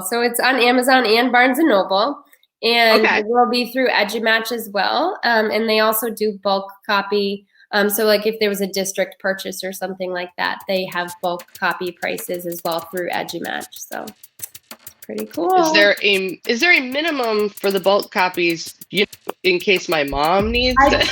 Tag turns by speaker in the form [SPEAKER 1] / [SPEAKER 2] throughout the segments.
[SPEAKER 1] So it's on Amazon and Barnes & Noble. And
[SPEAKER 2] Okay.
[SPEAKER 1] it will be through EduMatch as well. And they also do bulk copy. So like if there was a district purchase or something like that, they have bulk copy prices as well through EduMatch. So pretty cool.
[SPEAKER 2] Is there a minimum for the bulk copies, in case my mom needs it?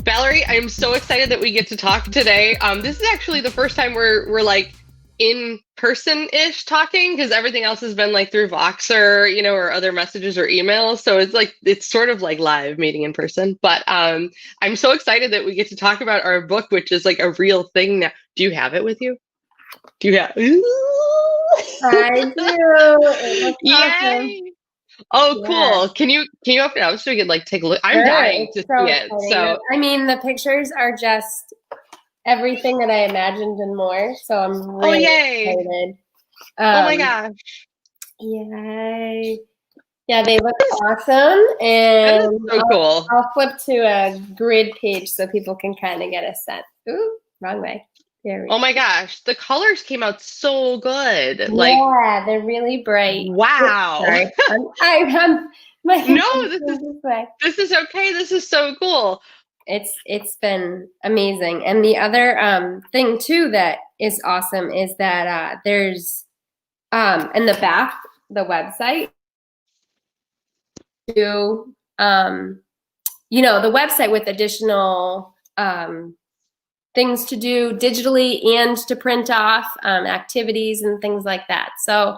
[SPEAKER 2] Valerie, I am so excited that we get to talk today. This is actually the first time we're like in person-ish talking, because everything else has been like through Voxer, or other messages or emails. So it's sort of like live meeting in person. But I'm so excited that we get to talk about our book, which is like a real thing now. Do you have it with you? Do you have?
[SPEAKER 1] I do.
[SPEAKER 2] Yay! Awesome. Oh, cool. Can you open it up so we can like take a look? I'm dying to see it. So
[SPEAKER 1] I mean, the pictures are just everything that I imagined and more. So I'm really excited.
[SPEAKER 2] Oh my gosh.
[SPEAKER 1] Yay. Yeah, they look awesome. And
[SPEAKER 2] so cool.
[SPEAKER 1] I'll flip to a grid page so people can kind of get a sense. Ooh, wrong way.
[SPEAKER 2] Oh my gosh, the colors came out so good.
[SPEAKER 1] Yeah, they're really bright.
[SPEAKER 2] Wow.
[SPEAKER 1] Sorry.
[SPEAKER 2] No, this is okay. This is so cool.
[SPEAKER 1] It's been amazing. And the other thing too that is awesome is that there's in the back, the website to the website with additional things to do digitally and to print off, activities and things like that. So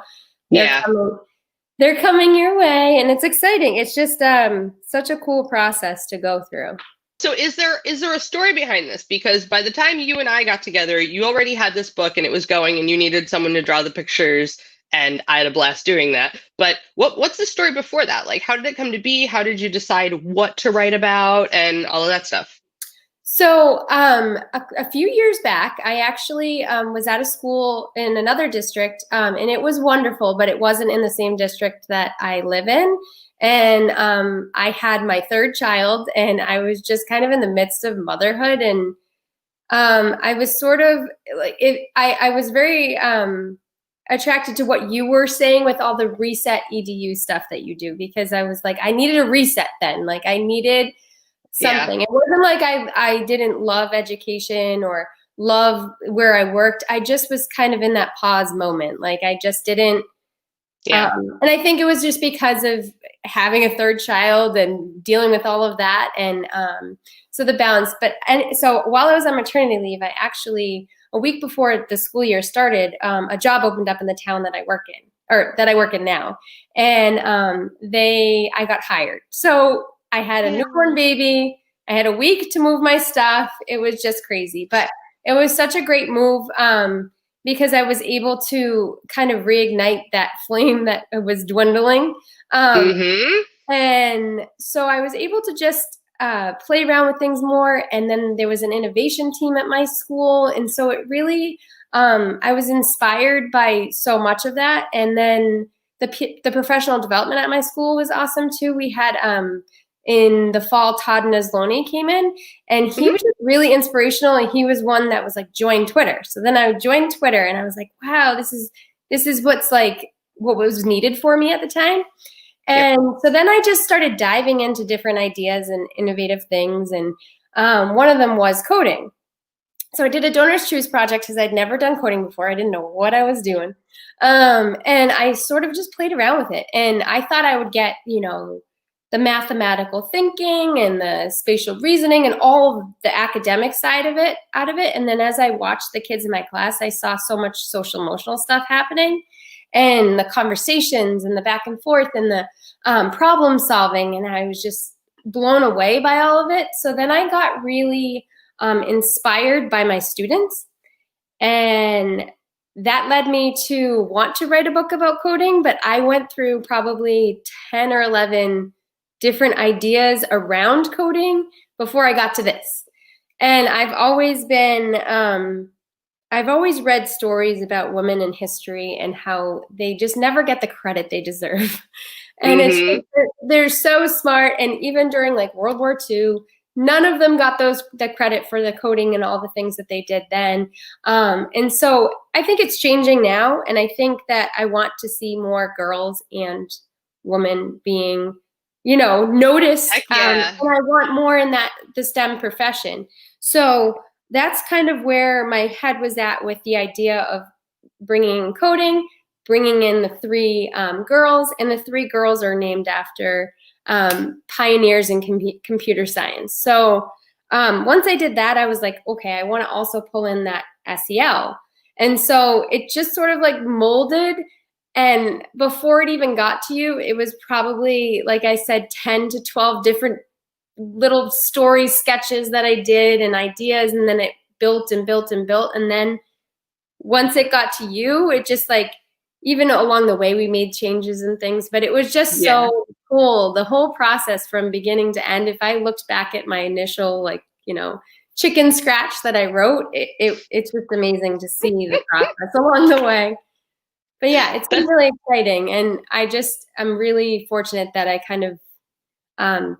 [SPEAKER 1] they're coming your way, and it's exciting. It's just such a cool process to go through.
[SPEAKER 2] So is there a story behind this? Because by the time you and I got together, you already had this book and it was going, and you needed someone to draw the pictures, and I had a blast doing that. But what's the story before that? Like, how did it come to be? How did you decide what to write about and all of that stuff?
[SPEAKER 1] So a few years back, I actually was at a school in another district, and it was wonderful, but it wasn't in the same district that I live in. And I had my third child, and I was just kind of in the midst of motherhood. And I was sort of like, I was very attracted to what you were saying with all the Reset EDU stuff that you do, because I was like, I needed a reset then. Like I needed something. It wasn't like I didn't love education or love where I worked. I just was kind of in that pause moment. Like I just didn't. And I think it was just because of having a third child and dealing with all of that. And so the balance. So while I was on maternity leave, I actually, a week before the school year started, a job opened up in the town that I work in now. And I got hired. So I had a newborn baby. I had a week to move my stuff. It was just crazy, but it was such a great move because I was able to kind of reignite that flame that was dwindling. And so I was able to just play around with things more. And then there was an innovation team at my school. And so it really, I was inspired by so much of that. And then the professional development at my school was awesome too. We had, in the fall, Todd Nesloni came in, and he was just really inspirational. And he was one that was like, join Twitter. So then I joined Twitter, and I was like, wow, this is what was needed for me at the time. And so then I just started diving into different ideas and innovative things. And one of them was coding. So I did a Donors Choose project because I'd never done coding before. I didn't know what I was doing. And I sort of just played around with it. And I thought I would get, the mathematical thinking and the spatial reasoning and all of the academic side of it out of it. And then as I watched the kids in my class, I saw so much social emotional stuff happening, and the conversations and the back and forth and the problem solving. And I was just blown away by all of it. So then I got really inspired by my students, and that led me to want to write a book about coding. But I went through probably 10 or 11 different ideas around coding before I got to this. And I've always read stories about women in history and how they just never get the credit they deserve. And it's
[SPEAKER 2] Mm-hmm.
[SPEAKER 1] they're so smart. And even during like World War II, none of them got the credit for the coding and all the things that they did then. And so I think it's changing now. And I think that I want to see more girls and women being, noticed.
[SPEAKER 2] Heck yeah.
[SPEAKER 1] And I want more in the STEM profession. So that's kind of where my head was at with the idea of bringing in coding, bringing in the three girls, and the three girls are named after pioneers in computer science. So once I did that, I was like, okay, I want to also pull in that SEL. And so it just sort of like molded. And before it even got to you, it was probably, like I said, 10 to 12 different little story sketches that I did and ideas. And then it built and built and built. And then once it got to you, it just like, even along the way, we made changes and things, but it was just
[SPEAKER 2] Yeah.
[SPEAKER 1] so cool. The whole process from beginning to end, if I looked back at my initial, chicken scratch that I wrote, it's just amazing to see the process along the way. But yeah, it's been really exciting. And I'm really fortunate that I kind of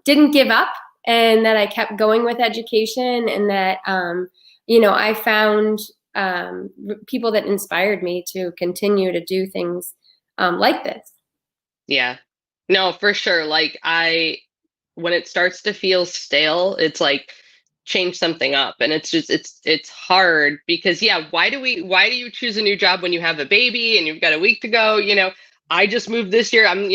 [SPEAKER 1] didn't give up and that I kept going with education and that, I found people that inspired me to continue to do things like this.
[SPEAKER 2] Yeah. No, for sure. Like when it starts to feel stale, it's like change something up. And it's hard because yeah, why do you choose a new job when you have a baby and you've got a week to go? I just moved this year. I'm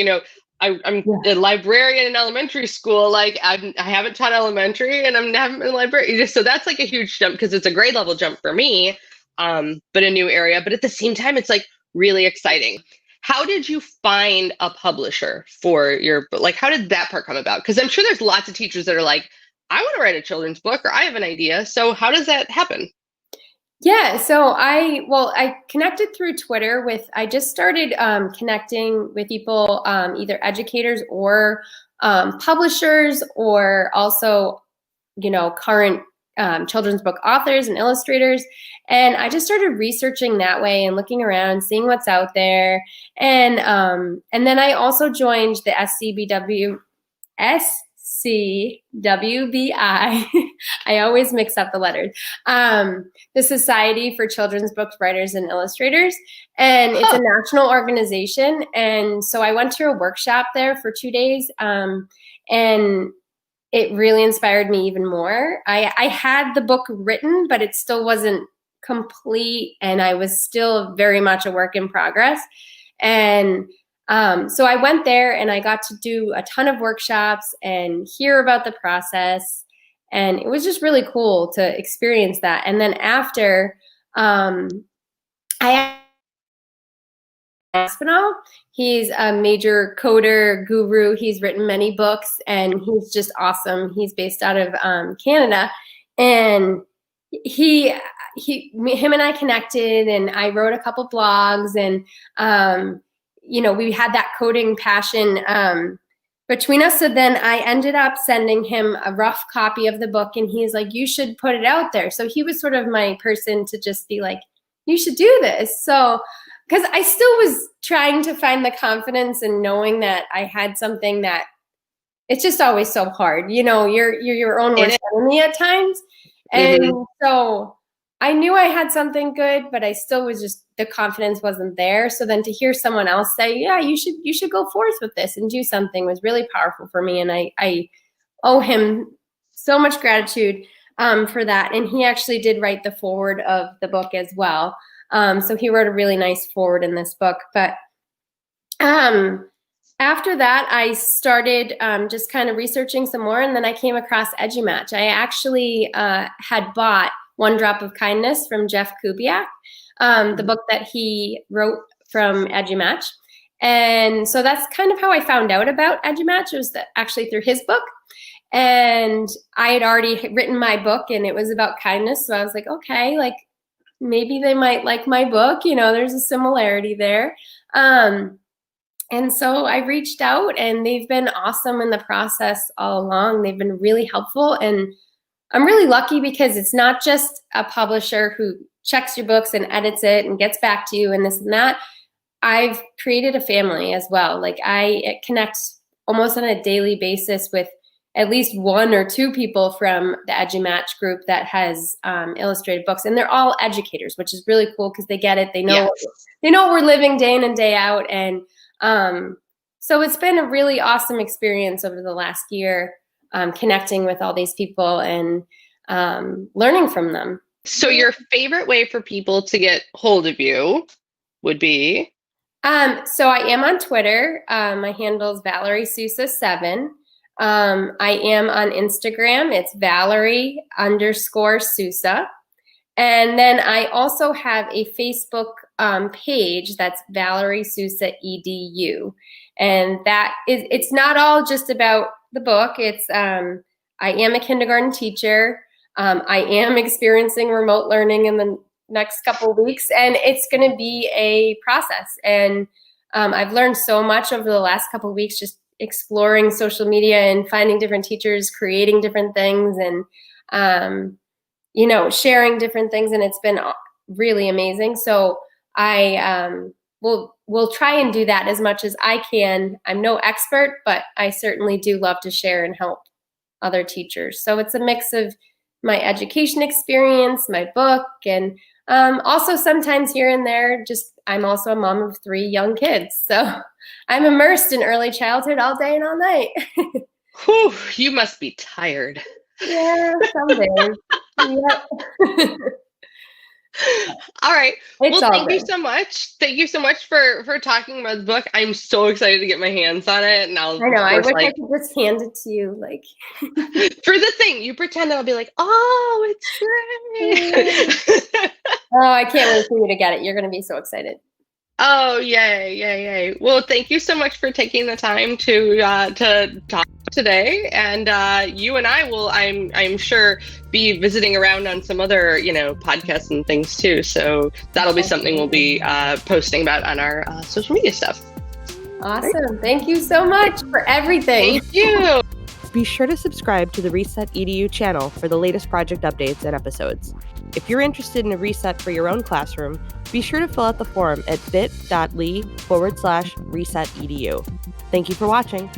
[SPEAKER 2] a librarian in elementary school. Like I haven't taught elementary and I'm haven't been a librarian. So that's like a huge jump because it's a grade level jump for me. But a new area. But at the same time, it's like really exciting. How did you find a publisher for your book? Like, how did that part come about? Because I'm sure there's lots of teachers that are like, I want to write a children's book or I have an idea. So how does that happen?
[SPEAKER 1] Yeah, so I connected through Twitter I just started connecting with people, either educators or publishers, or also, current children's book authors and illustrators. And I just started researching that way and looking around, seeing what's out there. And then I also joined the SCWBI. I always mix up the letters. The Society for Children's Book Writers and Illustrators. And it's a national organization. And so I went to a workshop there for 2 days. And it really inspired me even more. I had the book written, but it still wasn't complete. And I was still very much a work in progress. And so I went there and I got to do a ton of workshops and hear about the process. And it was just really cool to experience that. And then after, I Aspinall. He's a major coder guru. He's written many books and he's just awesome. He's based out of Canada. And him and I connected and I wrote a couple blogs and, we had that coding passion between us. So then I ended up sending him a rough copy of the book and he's like, you should put it out there. So he was sort of my person to just be like, you should do this. So, because I still was trying to find the confidence and knowing that I had something that it's just always so hard. You're your own worst enemy at times. And so I knew I had something good, but I still was just, the confidence wasn't there. So then to hear someone else say, yeah, you should go forth with this and do something was really powerful for me. And I owe him so much gratitude for that. And he actually did write the foreword of the book as well. So he wrote a really nice foreword in this book. But after that, I started just kind of researching some more, and then I came across EduMatch. I actually had bought One Drop of Kindness from Jeff Kubiak, the book that he wrote from EduMatch. And so that's kind of how I found out about EduMatch. It was actually through his book. And I had already written my book, and it was about kindness. So I was like, okay, like, maybe they might like my book, there's a similarity there. And so I reached out and they've been awesome in the process all along. They've been really helpful. And I'm really lucky because it's not just a publisher who checks your books and edits it and gets back to you and this and that. I've created a family as well. Like I connect almost on a daily basis with at least one or two people from the EduMatch group that has illustrated books, and they're all educators, which is really cool because they get it. They know they know what we're living day in and day out, and so it's been a really awesome experience over the last year, connecting with all these people and learning from them.
[SPEAKER 2] So your favorite way for people to get hold of you would be?
[SPEAKER 1] So I am on Twitter. My handle is Valerie Sousa 7. I am on Instagram. It's Valerie_Sousa. And then I also have a Facebook page that's Valerie Sousa EDU. And that is, it's not all just about the book. It's, I am a kindergarten teacher. I am experiencing remote learning in the next couple of weeks, and it's going to be a process. And I've learned so much over the last couple of weeks, just exploring social media and finding different teachers, creating different things, and sharing different things. And it's been really amazing. So I will try and do that as much as I can. I'm no expert, but I certainly do love to share and help other teachers. So it's a mix of my education experience, my book, and also sometimes here and there, I'm also a mom of 3 young kids. So I'm immersed in early childhood all day and all night.
[SPEAKER 2] Whew, you must be tired.
[SPEAKER 1] Yeah, some days. Yep.
[SPEAKER 2] All right. Well, thank
[SPEAKER 1] good.
[SPEAKER 2] you so much. Thank you so much for talking about the book. I'm so excited to get my hands on it. And I
[SPEAKER 1] know. I wish I could just hand it to you, like.
[SPEAKER 2] For the thing, you pretend I'll be like, oh, it's great.
[SPEAKER 1] Oh, I can't wait for you to get it. You're going to be so excited.
[SPEAKER 2] Oh, yay. Well, thank you so much for taking the time to talk today. And you and I will, I'm sure, be visiting around on some other, podcasts and things too. So that'll be something we'll be posting about on our social media stuff.
[SPEAKER 1] Awesome. Thank you so much for everything.
[SPEAKER 2] Thank you.
[SPEAKER 3] Be sure to subscribe to the Reset EDU channel for the latest project updates and episodes. If you're interested in a reset for your own classroom, be sure to fill out the form at bit.ly/resetedu. Thank you for watching.